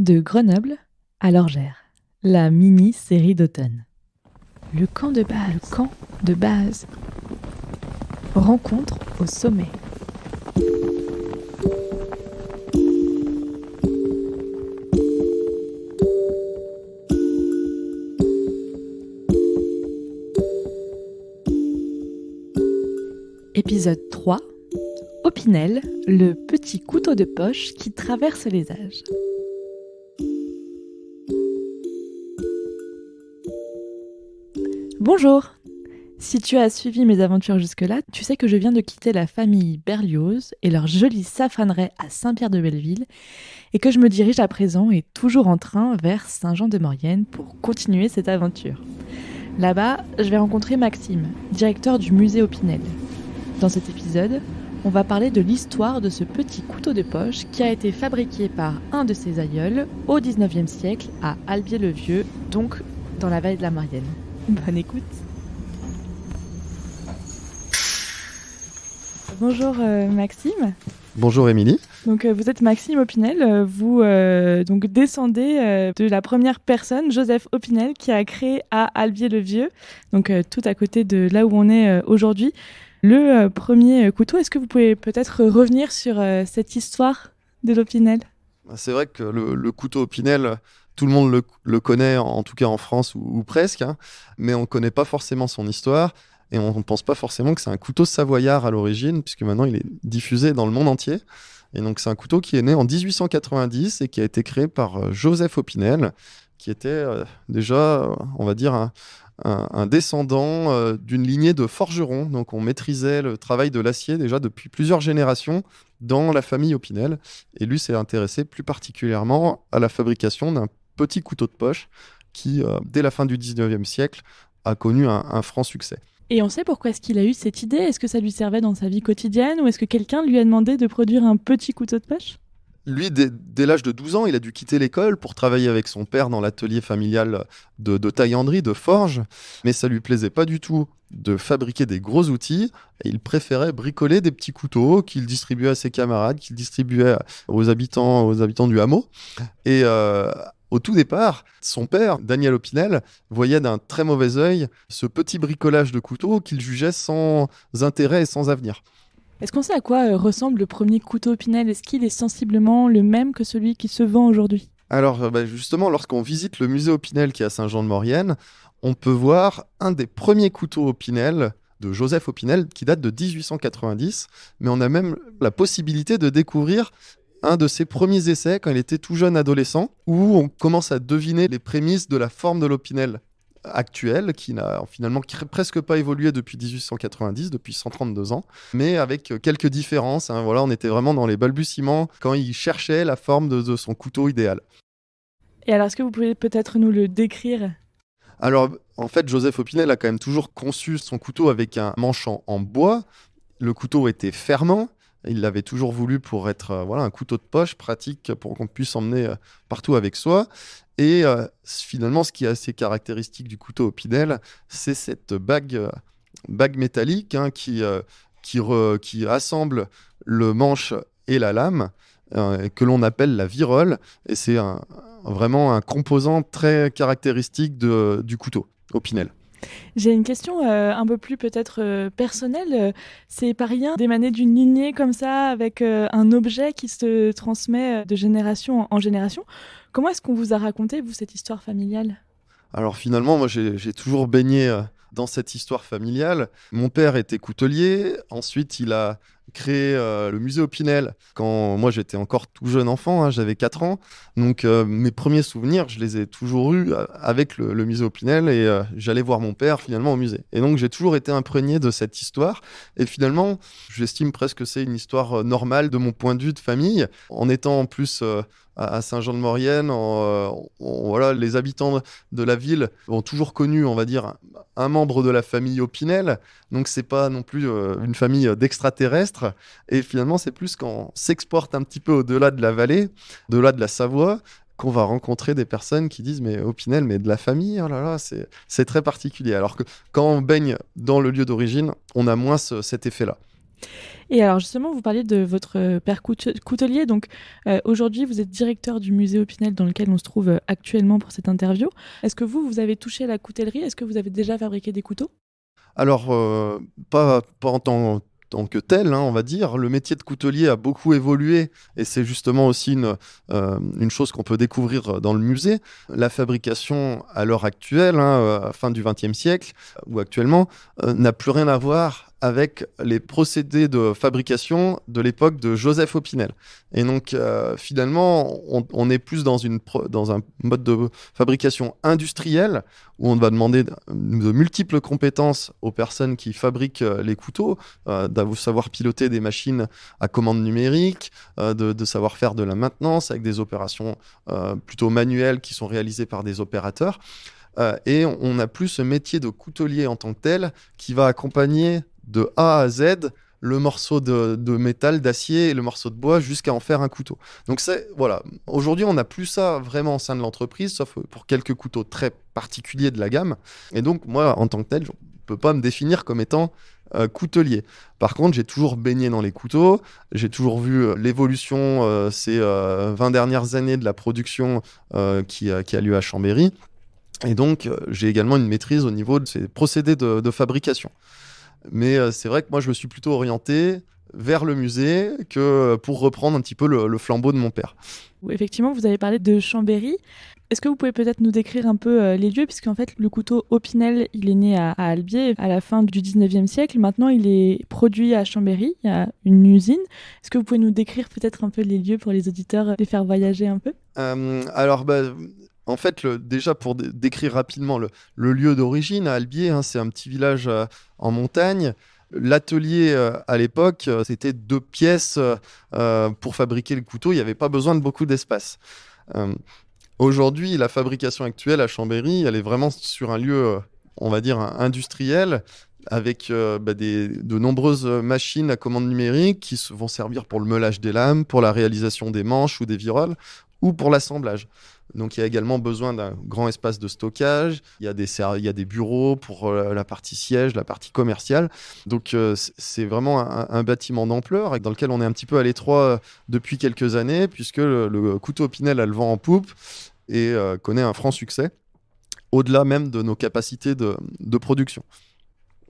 De Grenoble à l'Orgère, la mini-série d'automne. Le camp de base. Rencontre au sommet. Épisode 3. Opinel, le petit couteau de poche qui traverse les âges. Bonjour! Si tu as suivi mes aventures jusque-là, tu sais que je viens de quitter la famille Berlioz et leur joli safranerai à Saint-Pierre-de-Belleville et que je me dirige à présent et toujours en train vers Saint-Jean-de-Maurienne pour continuer cette aventure. Là-bas, je vais rencontrer Maxime, directeur du musée Opinel. Dans cet épisode, on va parler de l'histoire de ce petit couteau de poche qui a été fabriqué par un de ses aïeuls au XIXe siècle à Albier-le-Vieux, donc dans la vallée de la Maurienne. Bonne écoute. Bonjour Maxime. Bonjour Émilie. Donc vous êtes Maxime Opinel, vous donc descendez de la première personne, Joseph Opinel, qui a créé à Albier-le-Vieux, donc tout à côté de là où on est aujourd'hui, le premier couteau. Est-ce que vous pouvez peut-être revenir sur cette histoire de l'Opinel ? C'est vrai que le couteau Opinel, tout le monde le connaît, en tout cas en France ou presque, hein, mais on ne connaît pas forcément son histoire et on ne pense pas forcément que c'est un couteau savoyard à l'origine, puisque maintenant il est diffusé dans le monde entier. Et donc c'est un couteau qui est né en 1890 et qui a été créé par Joseph Opinel, qui était déjà, on va dire, un descendant d'une lignée de forgerons. Donc on maîtrisait le travail de l'acier déjà depuis plusieurs générations dans la famille Opinel. Et lui s'est intéressé plus particulièrement à la fabrication d'un petit couteau de poche qui, dès la fin du 19e siècle, a connu un franc succès. Et on sait pourquoi est-ce qu'il a eu cette idée ? Est-ce que ça lui servait dans sa vie quotidienne ou est-ce que quelqu'un lui a demandé de produire un petit couteau de poche ? Lui, dès l'âge de 12 ans, il a dû quitter l'école pour travailler avec son père dans l'atelier familial de taillanderie, de forge. Mais ça lui plaisait pas du tout de fabriquer des gros outils. Et il préférait bricoler des petits couteaux qu'il distribuait à ses camarades, qu'il distribuait aux habitants du hameau. Et au tout départ, son père, Daniel Opinel, voyait d'un très mauvais œil ce petit bricolage de couteaux qu'il jugeait sans intérêt et sans avenir. Est-ce qu'on sait à quoi ressemble le premier couteau Opinel ? Est-ce qu'il est sensiblement le même que celui qui se vend aujourd'hui ? Alors justement, lorsqu'on visite le musée Opinel qui est à Saint-Jean-de-Maurienne, on peut voir un des premiers couteaux Opinel de Joseph Opinel qui date de 1890, mais on a même la possibilité de découvrir un de ses premiers essais quand il était tout jeune adolescent, où on commence à deviner les prémices de la forme de l'Opinel actuelle, qui n'a finalement presque pas évolué depuis 1890, depuis 132 ans, mais avec quelques différences. Hein. Voilà, on était vraiment dans les balbutiements quand il cherchait la forme de son couteau idéal. Et alors, est-ce que vous pouvez peut-être nous le décrire ? Alors, en fait, Joseph Opinel a quand même toujours conçu son couteau avec un manchant en bois. Le couteau était fermant. Il l'avait toujours voulu pour être un couteau de poche pratique pour qu'on puisse emmener partout avec soi. Et finalement, ce qui est assez caractéristique du couteau Opinel, c'est cette bague métallique qui assemble le manche et la lame, que l'on appelle la virole. Et c'est vraiment un composant très caractéristique du couteau Opinel. J'ai une question un peu plus peut-être personnelle. C'est pas rien d'émaner d'une lignée comme ça avec un objet qui se transmet de génération en génération. Comment est-ce qu'on vous a raconté, vous, cette histoire familiale ? Alors finalement, moi j'ai toujours baigné dans cette histoire familiale. Mon père était coutelier, ensuite il a créé le musée Opinel quand moi j'étais encore tout jeune enfant, hein, j'avais 4 ans. Donc mes premiers souvenirs, je les ai toujours eus avec le musée Opinel et j'allais voir mon père finalement au musée. Et donc j'ai toujours été imprégné de cette histoire et finalement j'estime presque que c'est une histoire normale de mon point de vue de famille. En étant en plus à Saint-Jean-de-Maurienne, voilà, les habitants de la ville ont toujours connu, on va dire, un membre de la famille Opinel. Donc c'est pas non plus une famille d'extraterrestres. Et finalement, c'est plus quand on s'exporte un petit peu au-delà de la vallée, au-delà de la Savoie, qu'on va rencontrer des personnes qui disent mais Opinel, mais de la famille, oh là là, c'est très particulier. Alors que quand on baigne dans le lieu d'origine, on a moins cet effet-là. Et alors justement, vous parliez de votre père coutelier. Donc aujourd'hui, vous êtes directeur du musée Opinel dans lequel on se trouve actuellement pour cette interview. Est-ce que vous avez touché à la coutellerie? Est-ce que vous avez déjà fabriqué des couteaux? Alors, pas en tant que tel, hein, on va dire. Le métier de coutelier a beaucoup évolué et c'est justement aussi une chose qu'on peut découvrir dans le musée. La fabrication à l'heure actuelle, hein, à fin du XXe siècle ou actuellement, n'a plus rien à voir avec les procédés de fabrication de l'époque de Joseph Opinel. Et donc, finalement, on est plus dans un mode de fabrication industrielle où on va demander de multiples compétences aux personnes qui fabriquent les couteaux, de savoir piloter des machines à commande numérique, de savoir faire de la maintenance avec des opérations plutôt manuelles qui sont réalisées par des opérateurs. Et on n'a plus ce métier de coutelier en tant que tel qui va accompagner de A à Z le morceau de métal, d'acier et le morceau de bois jusqu'à en faire un couteau. Donc voilà. Aujourd'hui, on n'a plus ça vraiment au sein de l'entreprise, sauf pour quelques couteaux très particuliers de la gamme. Et donc, moi, en tant que tel, je ne peux pas me définir comme étant coutelier. Par contre, j'ai toujours baigné dans les couteaux, j'ai toujours vu l'évolution ces 20 dernières années de la production qui a lieu à Chambéry. Et donc, j'ai également une maîtrise au niveau de ces procédés de fabrication. Mais c'est vrai que moi, je me suis plutôt orienté vers le musée que pour reprendre un petit peu le flambeau de mon père. Effectivement, vous avez parlé de Chambéry. Est-ce que vous pouvez peut-être nous décrire un peu les lieux, puisqu'en fait, le couteau Opinel, il est né à Albier à la fin du 19e siècle. Maintenant, il est produit à Chambéry, il y a une usine. Est-ce que vous pouvez nous décrire peut-être un peu les lieux pour les auditeurs, les faire voyager un peu? Alors, en fait, déjà pour décrire rapidement le lieu d'origine, à Albier, hein, c'est un petit village en montagne. L'atelier, à l'époque, c'était 2 pièces pour fabriquer le couteau. Il n'y avait pas besoin de beaucoup d'espace. Aujourd'hui, la fabrication actuelle à Chambéry, elle est vraiment sur un lieu, on va dire, industriel, avec de nombreuses machines à commande numérique qui vont servir pour le meulage des lames, pour la réalisation des manches ou des viroles, ou pour l'assemblage. Donc il y a également besoin d'un grand espace de stockage, il y a des bureaux pour la partie siège, la partie commerciale. Donc c'est vraiment un bâtiment d'ampleur dans lequel on est un petit peu à l'étroit depuis quelques années, puisque le couteau Opinel a le vent en poupe et connaît un franc succès, au-delà même de nos capacités de production.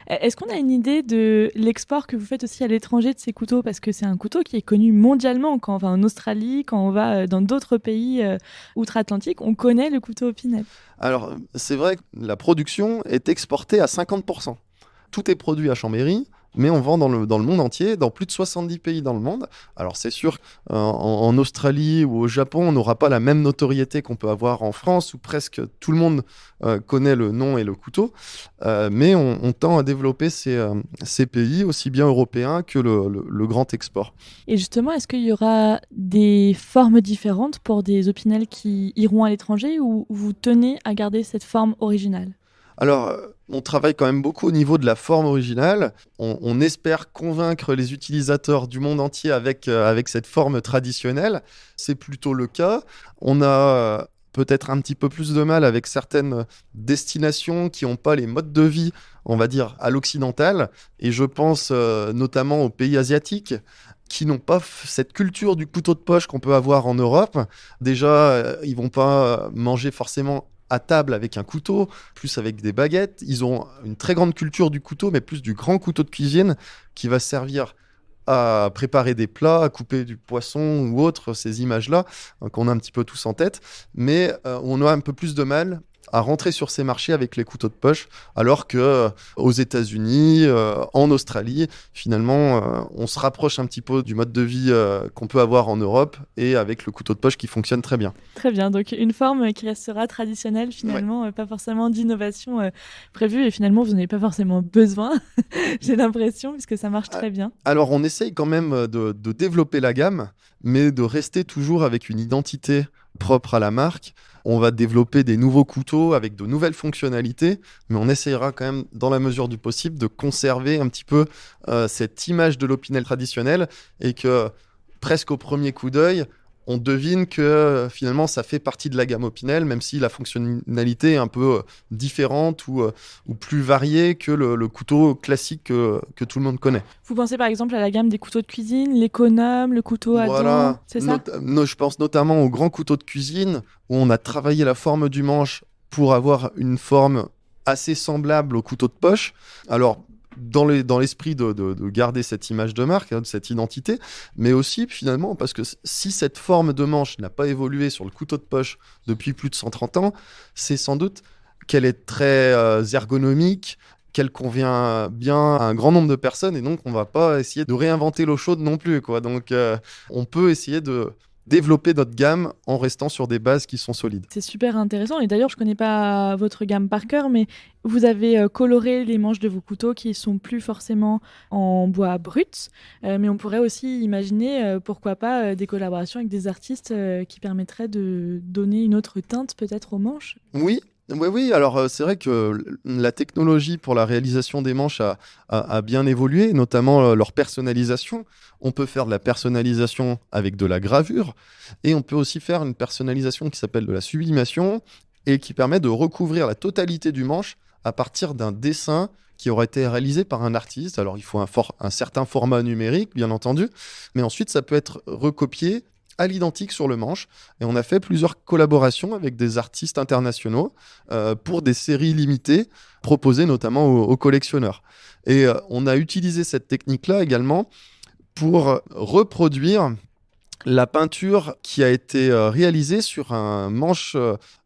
Est-ce qu'on a une idée de l'export que vous faites aussi à l'étranger de ces couteaux? Parce que c'est un couteau qui est connu mondialement. Quand on va en Australie, quand on va dans d'autres pays outre-Atlantique, on connaît le couteau Opinel. Alors, c'est vrai que la production est exportée à 50%. Tout est produit à Chambéry, mais on vend dans le monde entier, dans plus de 70 pays dans le monde. Alors c'est sûr qu'en Australie ou au Japon, on n'aura pas la même notoriété qu'on peut avoir en France, où presque tout le monde connaît le nom et le couteau. Mais on tend à développer ces pays, aussi bien européens que le grand export. Et justement, est-ce qu'il y aura des formes différentes pour des Opinel qui iront à l'étranger, ou vous tenez à garder cette forme originale? Alors, on travaille quand même beaucoup au niveau de la forme originale. On espère convaincre les utilisateurs du monde entier avec cette forme traditionnelle. C'est plutôt le cas. On a peut-être un petit peu plus de mal avec certaines destinations qui n'ont pas les modes de vie, on va dire, à l'occidental. Et je pense notamment aux pays asiatiques qui n'ont pas cette culture du couteau de poche qu'on peut avoir en Europe. Déjà, ils vont pas manger forcément à table avec un couteau, plus avec des baguettes. Ils ont une très grande culture du couteau, mais plus du grand couteau de cuisine qui va servir à préparer des plats, à couper du poisson ou autre, ces images-là qu'on a un petit peu tous en tête. Mais on a un peu plus de mal à rentrer sur ces marchés avec les couteaux de poche, alors que aux États-Unis, en Australie, finalement, on se rapproche un petit peu du mode de vie qu'on peut avoir en Europe et avec le couteau de poche qui fonctionne très bien. Très bien, donc une forme qui restera traditionnelle finalement, ouais. Pas forcément d'innovation prévue, et finalement vous n'en avez pas forcément besoin, j'ai l'impression, puisque ça marche très bien. Alors on essaye quand même de développer la gamme, mais de rester toujours avec une identité propre à la marque. On va développer des nouveaux couteaux avec de nouvelles fonctionnalités, mais on essayera quand même, dans la mesure du possible, de conserver un petit peu cette image de l'Opinel traditionnel et que, presque au premier coup d'œil, on devine que finalement ça fait partie de la gamme Opinel, même si la fonctionnalité est un peu différente ou plus variée que le couteau classique que tout le monde connaît. Vous pensez par exemple à la gamme des couteaux de cuisine, l'économe, le couteau à dents, c'est ça ? Je pense notamment aux grands couteaux de cuisine où on a travaillé la forme du manche pour avoir une forme assez semblable au couteau de poche. Alors, dans l'esprit de garder cette image de marque, de cette identité, mais aussi finalement parce que si cette forme de manche n'a pas évolué sur le couteau de poche depuis plus de 130 ans, c'est sans doute qu'elle est très ergonomique, qu'elle convient bien à un grand nombre de personnes, et donc on ne va pas essayer de réinventer l'eau chaude non plus, quoi. Donc on peut essayer de développer notre gamme en restant sur des bases qui sont solides. C'est super intéressant, et d'ailleurs je connais pas votre gamme par cœur, mais vous avez coloré les manches de vos couteaux qui sont plus forcément en bois brut, mais on pourrait aussi imaginer pourquoi pas des collaborations avec des artistes qui permettraient de donner une autre teinte peut-être aux manches. Oui, alors c'est vrai que la technologie pour la réalisation des manches a bien évolué, notamment leur personnalisation. On peut faire de la personnalisation avec de la gravure, et on peut aussi faire une personnalisation qui s'appelle de la sublimation, et qui permet de recouvrir la totalité du manche à partir d'un dessin qui aurait été réalisé par un artiste. Alors il faut un certain format numérique, bien entendu, mais ensuite ça peut être recopié à l'identique sur le manche, et on a fait plusieurs collaborations avec des artistes internationaux pour des séries limitées proposées notamment aux collectionneurs. Et on a utilisé cette technique-là également pour reproduire la peinture qui a été réalisée sur un manche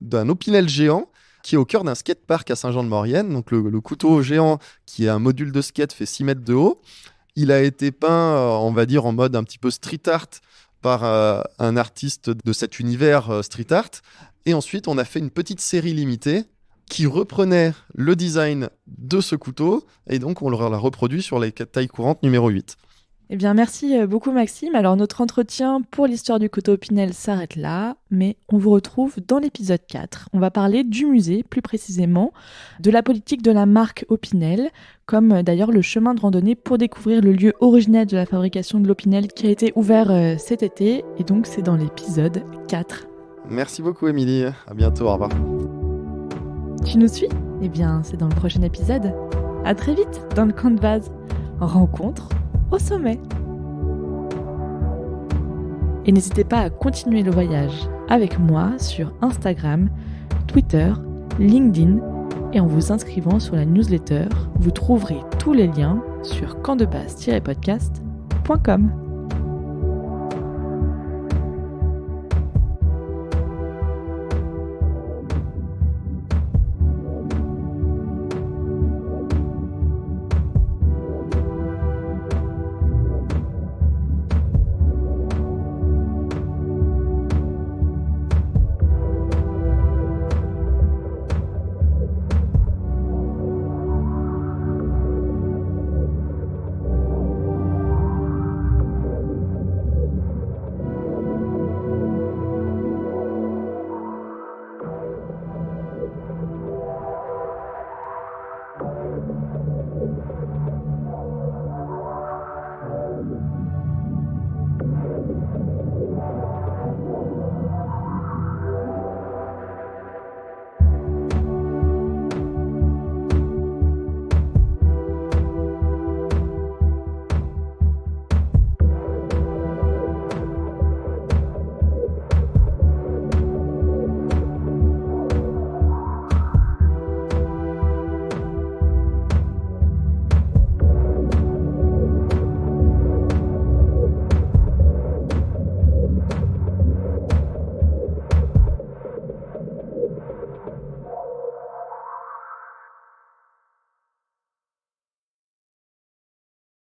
d'un Opinel géant qui est au cœur d'un skatepark à Saint-Jean-de-Maurienne. Donc le couteau géant, qui est un module de skate, fait 6 mètres de haut. Il a été peint, on va dire, en mode un petit peu street art par un artiste de cet univers street art. Et ensuite, on a fait une petite série limitée qui reprenait le design de ce couteau, et donc on l'a reproduit sur les tailles courantes numéro 8. Eh bien, merci beaucoup Maxime. Alors, notre entretien pour l'histoire du couteau Opinel s'arrête là, mais on vous retrouve dans l'épisode 4. On va parler du musée, plus précisément, de la politique de la marque Opinel, comme d'ailleurs le chemin de randonnée pour découvrir le lieu originel de la fabrication de l'Opinel qui a été ouvert cet été, et donc c'est dans l'épisode 4. Merci beaucoup Émilie, à bientôt, au revoir. Tu nous suis ? Eh bien, c'est dans le prochain épisode. À très vite dans le camp de base. Rencontre au sommet. Et n'hésitez pas à continuer le voyage avec moi sur Instagram, Twitter, LinkedIn, et en vous inscrivant sur la newsletter. Vous trouverez tous les liens sur campdebase-podcast.com.